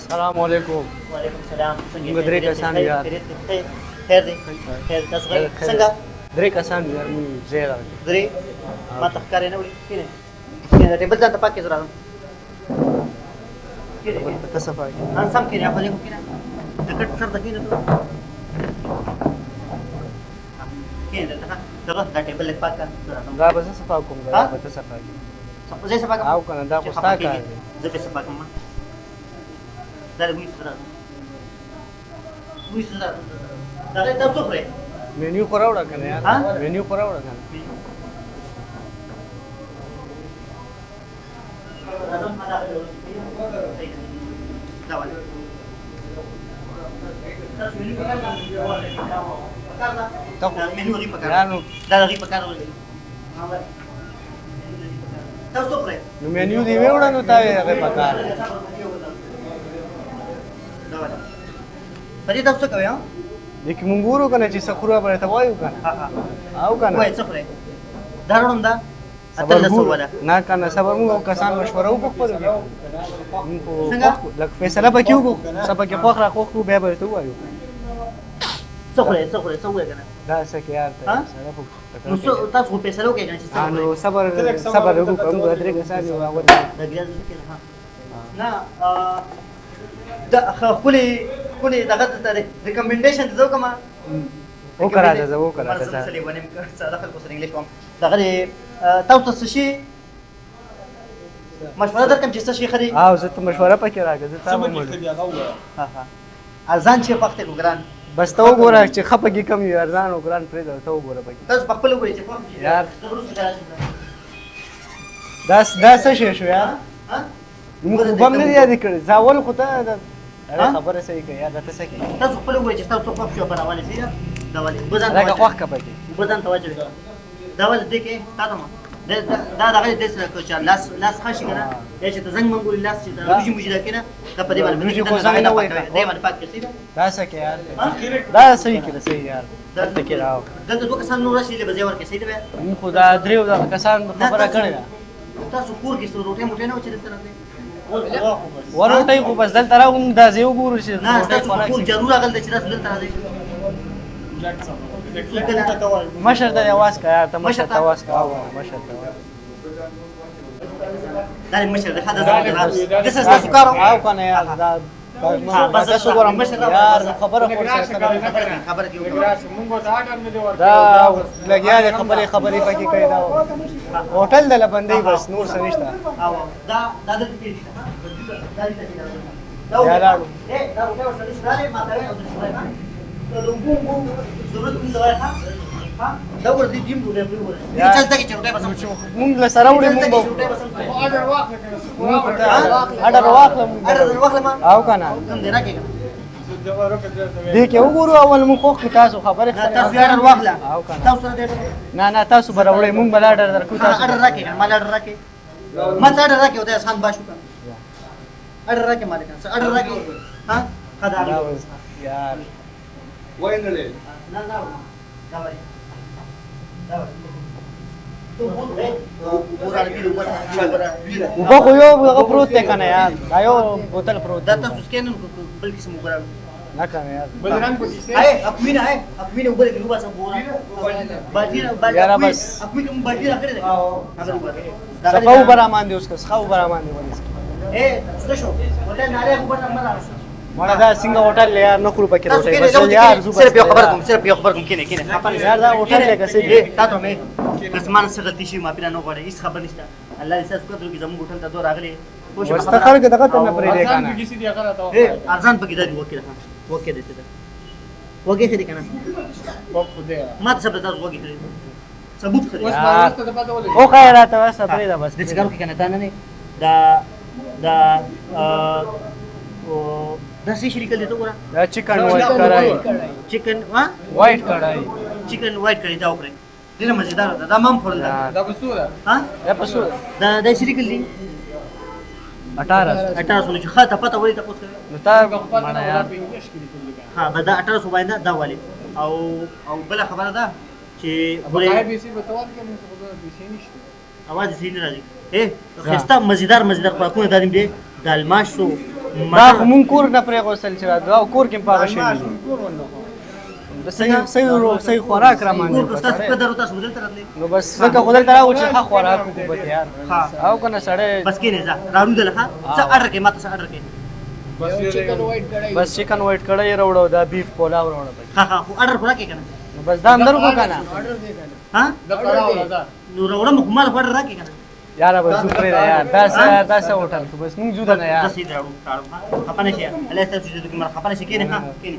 السلام علیکم. وعلیکم السلام. موږ درې کسان یو یار. خیر دی. خیر تاسو څنګه؟ درې کسان یو یار موږ ځای راغلي. درې ما ته ښکارې نه وړي. کینې ټیبل ځان ته پاک کې زه راغلم. په ته صفا کې. سم کینې خپل یې کینې. د کټ سر ته کینې ته. کینې دغه دا ټیبل لږ پاک کړه. دا به زه صفا کوم دا به ته صفا کې. زه صفا کوم. او کنه دا خو ستا کار دی. زه به صفا کوم. دا لږ سره. وې سره. دا له تاسو خوري. مینیو خو راوړه کنه یار. مینیو خو راوړه کنه. نو مینیو دی وړه نو تا یې هغه پکار پدې تاسو کوي ها لیکن مونږ ورو کنه چې سخرو به ته وایو کنه او کنه وای سخره دارونم دا اتل سودا نه کنه صبر مونږ کسان مشوره وکړو مونږ لکه فیصله پکې وکړو سبا کې خو را خو به به ته وایو سخره سوې کنه دا څه یار ته نو تاسو په فیصله وکړئ چې نو صبر وکړو درې کسان یو اول دا ګیاز کې نه دا خولي دغه ته ریکمنډیشن ته کومه او کرا ده او کرا ده سره ونیم سره خلکو سره انګلیش کوم دغه تاسو څه شي مشوره درکم چې څه شي خري او زه ته مشوره پکې راګه زه تاسو مړ ارزان چې وخت ګران بس ته وګوره چې خپګي کم یو ارزان او ګران پرې ته وګوره پکې تاسو خپل وګورئ چې په یار دا څه شي شو یار موږ هم نه یاد کړی ځاول خو ته خبره صحیح کوي یا دا څه کوي تاسو خپل وګورئ چې تاسو په شو په راوالې شي دا ولې بزن راګه خوښ کا پکې بزن توجه دا ولې دې کې تاسو دا دغه دې سره کو چې لاس خاشي کنه دا چې زنګ منګول لاس چې دا روجي موجوده کنه دا په دې باندې خو ځان نه وای دې باندې پاک کړئ دا څه کوي یار دا صحیح کړه صحیح یار دا کې راو دا دوه کسان نور شي له بځای ورکه صحیح دی موږ خدا دریو دا کسان خبره کړې تاسو کور کې څو روټه موټه نه وچې درته ورته خو بس دلته راوم دا زه وګورم چې نه تاسو کور ضرور اغل چې تاسو دلته راځئ مشر ته आवाज کا یار ته مشر ته आवाज کا مشر ته دا مشر ده دا د څه تاسو کارو او کنه یار دا بس تاسو ګورم مشر یار خبره خبره کیو دا لګیا دي خبرې پکې کوي دا هوټل دل بندي بس نور څه نشته دا د دا یار دا روټه وسره سره ما ته ته دومبو ضرورت کوم ځای ها دا ور دي دیم ډوډۍ په وره دې چلته کې چوټه بس مونږ له سره وړي مونږ اډر واخلم او کنه کوم دی راکې دې کې وګورو اول مونږ خو تاسو خبره تاسو اډر واخلا تاسو دې نه تاسو برابرې مونږ بل اډر درکو تاسو اډر راکې مال اډر راکې ما ته اډر راکې وته آسان باشو اډر راکې مالک اډر راکې ها خدای یار وینلې نه دا وایي وبا خو یو هغه پروت دی کنه یار دا یو بوتل پروت دا تاسو سکین بل قسم وګورئ نه کنه یار بلران پکې اپوینه وګورئ چې لوبا سم وګورئ باټي اپوینه باټي راکړه دا صفاو برامان دی اوس کا صفاو برامان دی ولې څه شو وته ناره وګورئ نمبر مړه دا څنګه هوټل یار نو خرو پکې راځي بس یار صرف یو خبر کوم کینه خپل یار دا هوټل لګه سي تاسو مې قسمان څه غلطی شي ما پیرا نه غواړي هیڅ خبر نشته الله دې تاسو قدر کې زموږ هوټل ته دور راغلي واستخر کې دغه ته نه پرې دی کنه ارزان پکې دی وکړه دې ته وګه دې کنه ما څه به تاسو وګه کړی ثبوت کړی او خیرات واسه پرې دا بس دې څنګه کې کنه تا نه دا او دا څه شي لیکل دي ته ګوره دا چکن وایټ کړای چکن ها وایټ کړای چکن وایټ کړی دا وکړه ډیره مزیدار ده دا مم فورل ده دا بسوره ها یا پسو دا څه لیکل دي 1800 چې خاطه پته وړي تاسو نو تا مړه یار ها به دا 1800 باندې دا والی او بل خبره ده چې ګورې به سي په توان کې موږ په دې شي نشته اواز یې نه راځي خسته مزیدار خوراکونه دادیم دي د الماشو دا خو مونږ کور نه پرې غوښتل چې دا کور کې پاغه شي د صحیح خوراک را کور باندې کو تاسو په درو تاسو بدل ترلې نو بس ځکه خدای تعالی او چې ښه خوراک وکړو به یار ها. او کنه سړی بس کې نه ځه راړو دلخه څه اډر کې ماته څه اډر کې chicken white कढ़ाई بس چکن وایټ کړی راوړو دا بیف پولاو راوړو ها ها خو اډر خورا کې کنه نو بس دا اندر کو کنه ऑर्डर दे देना ها द कड़ा वाला था نو راوړم خو مال اډر راکې کنه یار به شکر دی یار دا څه هوټل خو بس مونږ جوړ نه یار زه سید راوړم خپنه شي الله ستاسو چې کوم خپنه شي کې نه ها کې نه